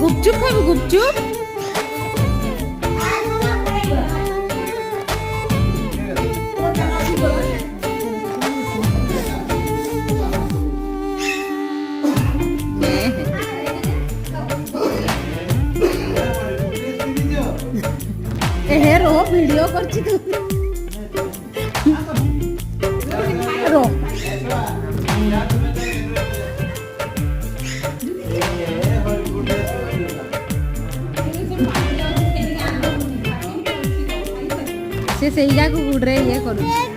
গুপচুপ খাবো gupchup a row video করছি তো রো ସେ ସେଇ ଜାଗାକୁ ଗୁଡ଼ରେ ଇଏ କରୁଛି।